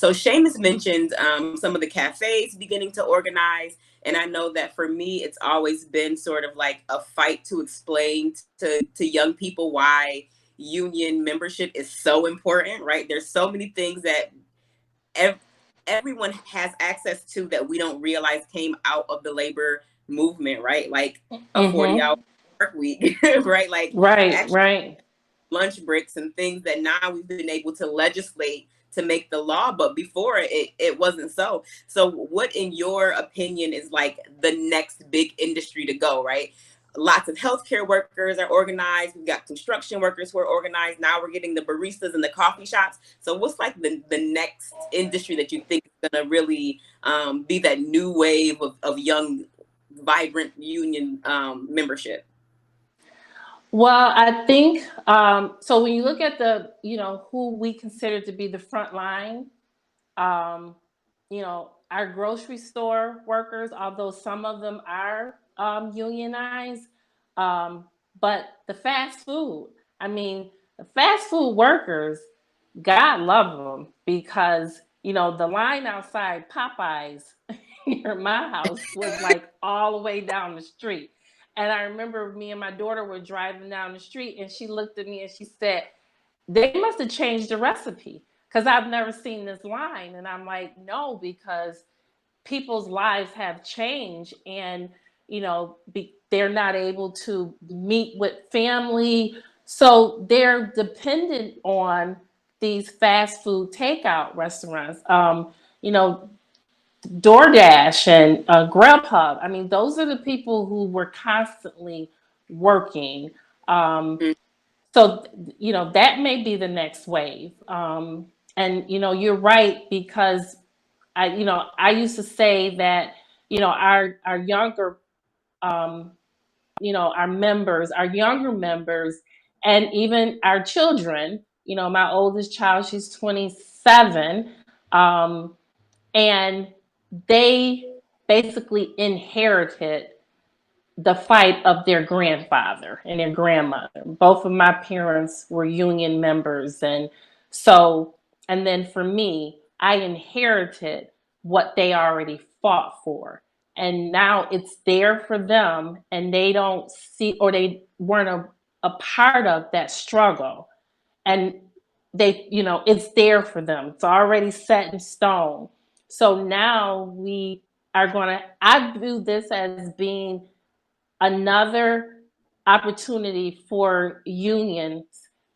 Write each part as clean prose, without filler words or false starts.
So Seamus mentioned some of the cafes beginning to organize. And I know that for me, it's always been sort of like a fight to explain to young people why union membership is so important, right? There's so many things that ev- everyone has access to that we don't realize came out of the labor movement, right? Like a 40-hour work week, right? Like Right, actually right. lunch breaks and things that now we've been able to legislate to make the law, but before it wasn't so. So what in your opinion is like the next big industry to go, right? Lots of healthcare workers are organized. We've got construction workers who are organized. Now we're getting the baristas in the coffee shops. So what's like the next industry that you think is going to really be that new wave of young, vibrant union membership? Well, I think so. When you look at the, who we consider to be the front line, um, our grocery store workers, although some of them are unionized, but the fast food, I mean, the fast food workers, God love them because, the line outside Popeyes near my house was like all the way down the street. And I remember me and my daughter were driving down the street and she looked at me and she said, they must have changed the recipe because I've never seen this line. And I'm like, no, because people's lives have changed and, they're not able to meet with family. So they're dependent on these fast food takeout restaurants. You know, DoorDash and Grubhub. I mean, those are the people who were constantly working. Um, so, that may be the next wave. And, you're right, because I used to say that, our younger, um, our members, our younger members, and even our children, my oldest child, she's 27. Um, and they basically inherited the fight of their grandfather and their grandmother. Both of my parents were union members. And so, and then for me, I inherited what they already fought for. And now it's there for them, and they don't see, or they weren't a part of that struggle. And it's there for them. It's already set in stone. So now we are going to, I view this as being another opportunity for unions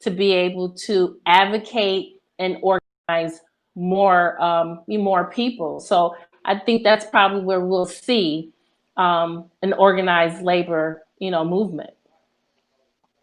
to be able to advocate and organize more people. So I think that's probably where we'll see an organized labor, movement.